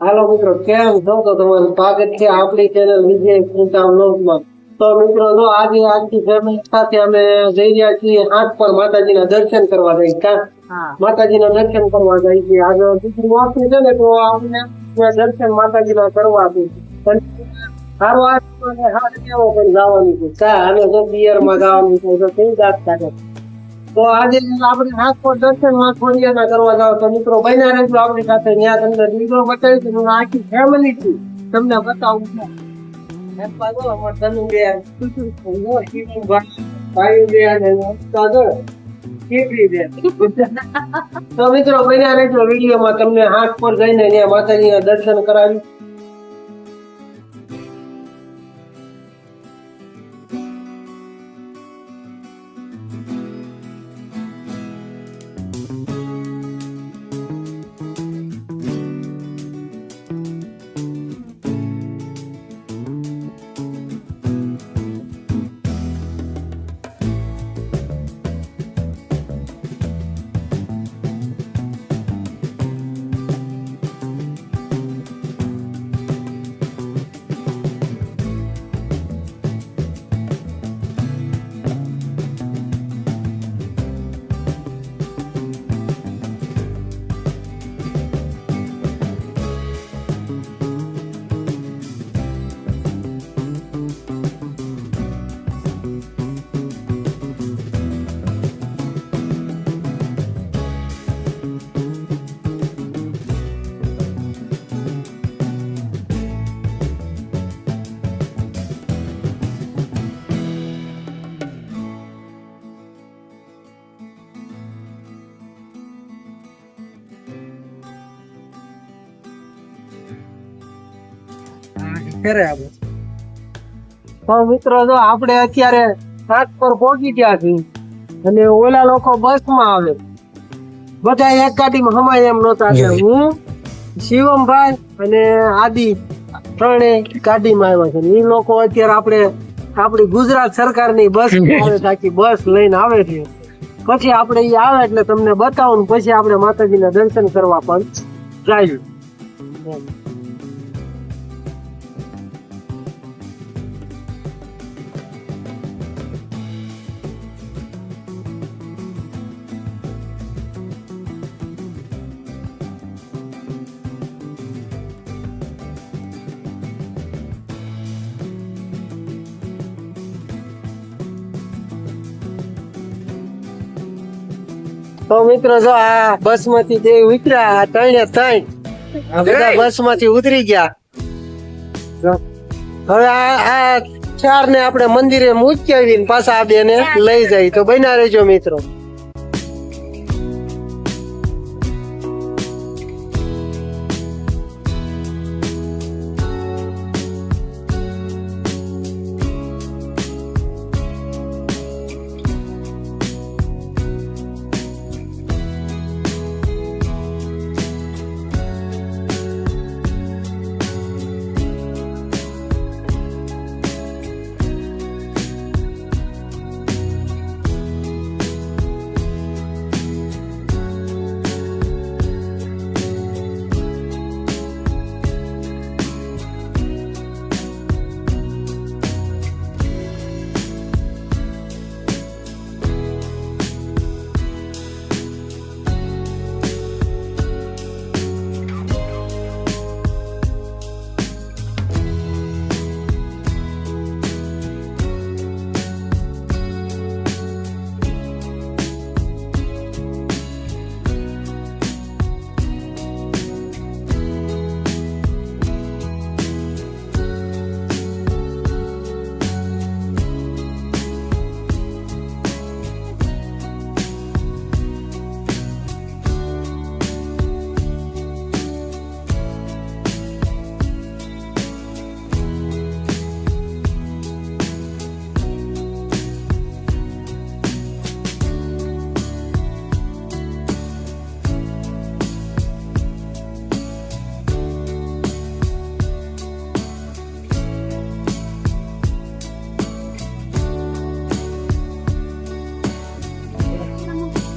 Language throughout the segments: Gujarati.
હાલો મિત્રો, કેમ છો? તો તમારું સ્વાગત છે આપણી ચેનલ વિજય કુંટામ લોકમાં. તો મિત્રો જો આજે આખી ફેમિલી સાથે અમે જઈ રહ્યા છીએ આઠ પર માતાજીના દર્શન કરવા જઈ માતાજીના દર્શન કરવા જાય છે. આજે દીકરી વાંચી છે ને તો અમને ત્યાં દર્શન માતાજીના કરવા છે. પણ સારો હાથ કેવો પણ જવાનું છે કા અને જો પિયરમાં જવાનું છે તો કઈ જાત કાઢે. તો આજે આપણે હાથકોટ દર્શન માં ખોડિયાના કરવા જાવ તો મિત્રો બન્યા રહેજો આપણી સાથે. ત્યાં તમને મિત્રો બતાવીશું, હું આખી ફેમિલી છું તમને બતાવું છું. તો મિત્રો બન્યા રહેજો વિડીયોમાં, તમને હાથ પર જઈને ત્યાં માતાજીના દર્શન કરાવી. તો મિત્રો જો આપણે અત્યારે ઘાટ પર પહોંચી ગયા છીએ અને ઓલા લોકો બસ માં આવે, બધા એક ગાડીમાં હમાય એમ નહોતા. હું શિવમભાઈ અને આદિ ત્રણે ગાડીમાં આવ્યા છે. એ લોકો અત્યારે આપણી ગુજરાત સરકારની બસ આવે, આખી બસ લઈને આવે છે. પછી આપણે એ આવે એટલે તમને બતાવું, પછી આપણે માતાજીના દર્શન કરવા પણ જાય. તો મિત્રો જો આ બસ માંથી જે ઉતર્યા, આ ત્રણે ત્રણ આ બધા બસ માંથી ઉતરી ગયા. હવે આ ચાર ને આપણે મંદિરે મૂકી આવીને પાછા આ બે ને લઈ જાય. તો બન્યા રહેજો મિત્રો.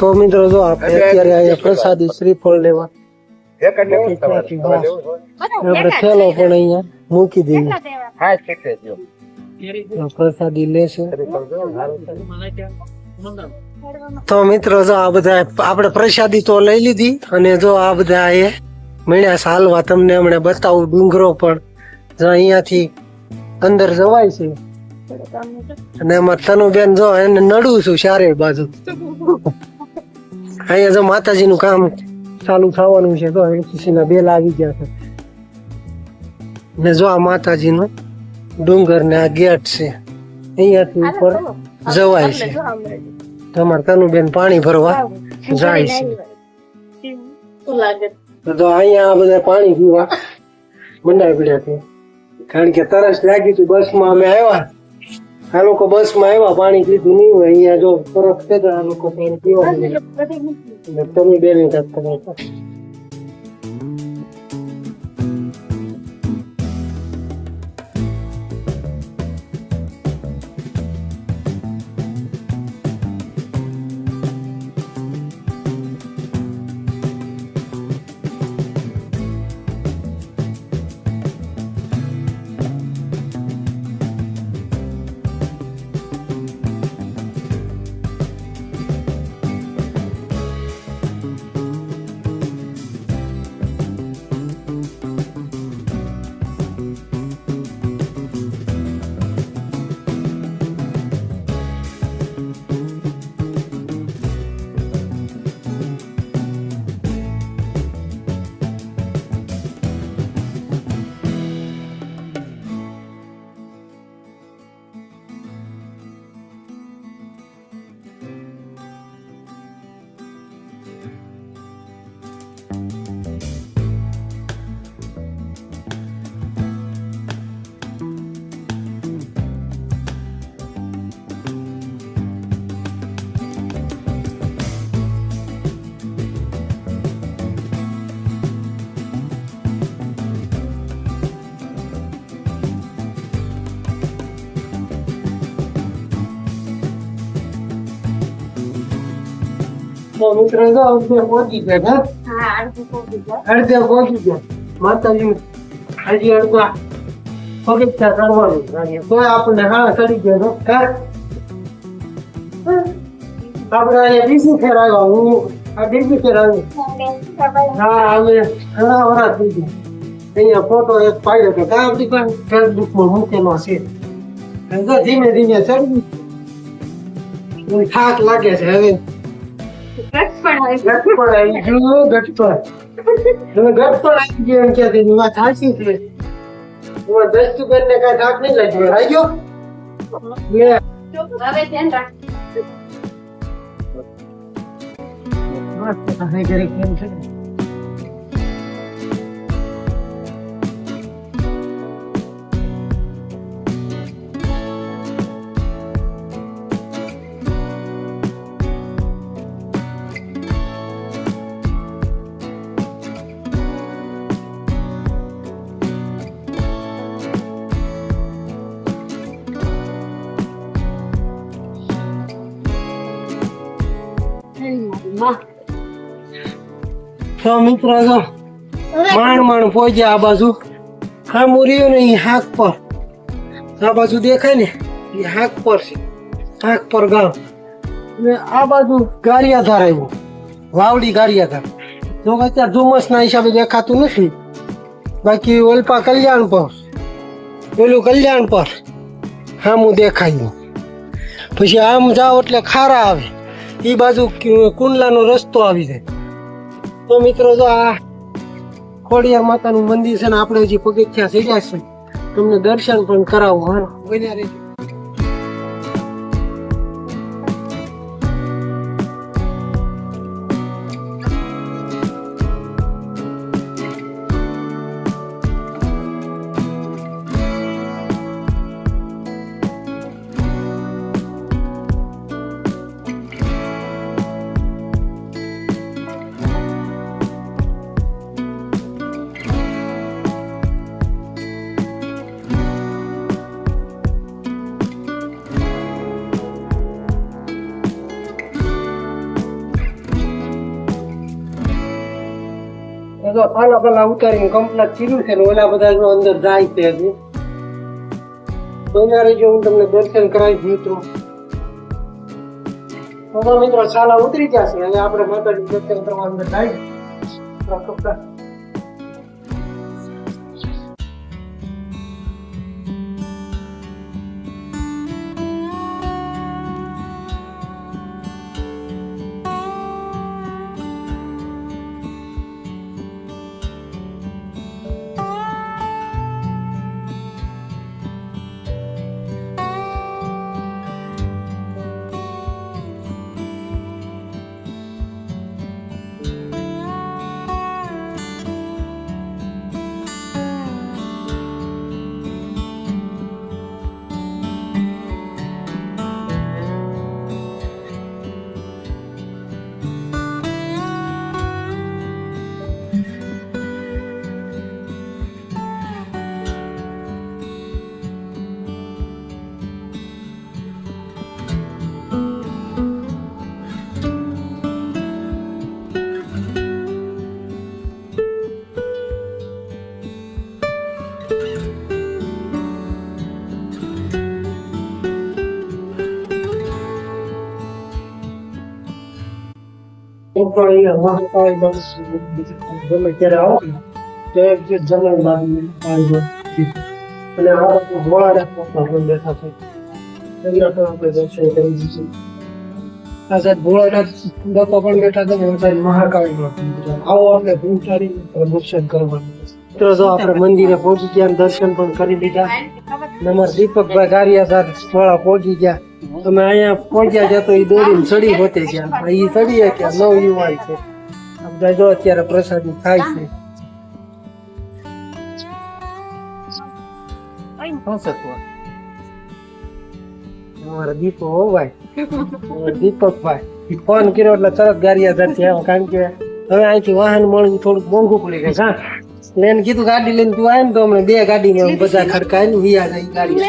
તો મિત્રો જો આપણે અત્યારે અહીંયા પ્રસાદી શ્રીફળ લેવા આપણે થેલો પણ અહીંયા મૂકી દઈએ. પ્રસાદી લેશે. તો મિત્રો જો આ બધા આપણે પ્રસાદી તો લઈ લીધી અને જો આ બધા એ મળ્યા હાલવા. તમને હમણાં બતાવું ડુંગરો પણ જો અહીંયાથી અંદર જવાય છે. અને એમાં તનુબેન જો એને નડું છું ચારે બાજુ. અહીંયા જો માતાજી નું કામ ચાલુ થવાનું છે. તો એસીના બેલ આવી ગયા છે ને જો આ માતાજી નું ડુંગર ને આ ગેટ છે. અહીંયાથી ઉપર જવાય છે. તમારે તનુબેન પાણી ભરવા જાય છે. તો અહીંયા આ બધા પાણી પીવા મંડાઈ પડ્યા છે. કારણ કે તરસ લાગી હતી. બસમાં અમે આવ્યા, આ લોકો બસમાં આવ્યા, પાણી પીધું નહીં હોય. અહીંયા જો તરસ છે તો આ લોકો પાણી પીવા તમે બેન તો મિત્રો જો અડધે પહોંચી ગયા. અડધે પહોંચી ગયા. માતાજી હજી અડધા પગથિયા કરવાનું તો આપણને હા ચડી ગયો. આપણે અહીંયા બીજી ફેર આવ્યા. હું આ બીજી ફેર આવી. હા અમે ઘણા વરા થઈ ગયા. અહીંયા ફોટો એક પાડ્યો હતો. આપણી પાસે ફેસબુકમાં મૂકેલો છે. ધીમે ધીમે ચડવી. થાક લાગે છે હવે. ગટપણ આવી ગયું. વાત સાચી છે. એમાં 10 ને કઈ થાક નહીં લાગ્યો. આવી ગયો કેમ છે. તો મિત્રો જો માંડ પહોંચ્યા આ બાજુ. હા મુર્યું ને એ હાક પર આ બાજુ દેખાય ને એ હાક પર છે. હાક પર ગામ. આ બાજુ ગારિયાધાર આવ્યું. વાવડી ગારિયાધાર. જો અત્યારે ધુમ્મસ ના હિસાબે દેખાતું નથી. બાકી ઓલપા કલ્યાણ પર પેલું કલ્યાણ પર આમું દેખાયું. પછી આમ જાઓ એટલે ખારા આવે. એ બાજુ કુંડલાનો રસ્તો આવી જાય. તો મિત્રો જો આ ખોડિયાર માતાનું મંદિર છે ને આપણે હજી પગથિયા ચડ્યા છે. તમને દર્શન પણ કરાવું. હા બન્યા રહેજો. જો પાલા પાલા ઉતારીને કમ્પ્લીટ કર્યું છે ને ઓલા બધા જો અંદર જાય છે હજી. બન્યા રહેજો, હું તમને દર્શન કરાવીશ મિત્રો. તો મિત્રો સાલા ઉતરી ગયા છે, હવે આપણે માતાજી દર્શન કરવા અંદર જાય. ગમે ત્યારે આવો તો એક જે જમણ બાજુ અને આ બાજુ ભોળાનાથ પણ બેઠા છે. એમના પણ આપણે દર્શન કરી દીધું. આ સાહેબ ભોળાનાથ બાપા પણ બેઠા છે ને સાહેબ મહાકાળી આવો આપણે ભૂતારી દર્શન કરવાનું. મિત્રો જો આપણે મંદિરે પહોંચી ગયા, દર્શન પણ કરી લીધા. અમારા દીપકભાઈ ગારિયા વાળા પહોંચી ગયા. તમે અહીંયા પહોંચ્યા ગયા તો એ દોડીને ચડી હોતે ગયા, એ ચડી ગયા નવ યુવાન છે. બધા જો અત્યારે પ્રસાદી ખાય છે. અમારા દીપો હો ભાઈ, દીપકભાઈ ફોન કર્યો એટલે તરત ગારિયા ધરતી આવ્યો, કારણ કે હવે અહીંથી વાહન મળવું થોડુંક મોંઘું પડી ગયું. હા એને કીધું ગાડી લઈને તું આવે ને તો અમને 2 ગાડી બધા ખડકાય ને વિયા જાય ગાડી.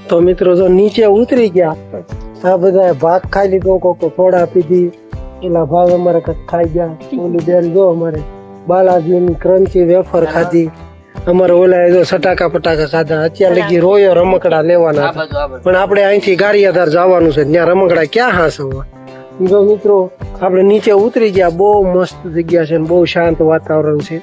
તો મિત્રો જો નીચે ઉતરી ગયા, આ બધા ભાગ ખાઈ લીધો, કોકો થોડા પીધી, પેલા ભાગ અમારે કઈક ખાઈ ગયા. ઓલી બેન જો અમારે બાલાજીની ક્રંચી વેફર ખાધી, અમારે ઓલા જો સટાકા પટાકા ખાધા. અત્યારે લગી રોયો રમકડા લેવાના હતા, પણ આપણે અહીંથી ગારિયાધાર જવાનું છે, ત્યાં રમકડા ક્યાં હાસવા. જો મિત્રો આપણે નીચે ઉતરી ગયા, બહુ મસ્ત જગ્યા છે, બહુ શાંત વાતાવરણ છે,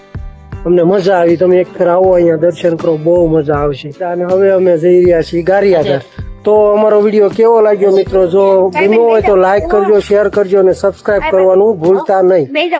અમને મજા આવી. તમે એક ફેર આવો અહીંયા દર્શન કરો, બહુ મજા આવશે. અને હવે અમે જઈ રહ્યા છીએ ગારિયાધાર. તો અમારો વિડીયો કેવો લાગ્યો મિત્રો? જો ગમ્યો હોય તો લાઈક કરજો, શેર કરજો અને સબસ્ક્રાઇબ કરવાનું ભૂલતા નહીં.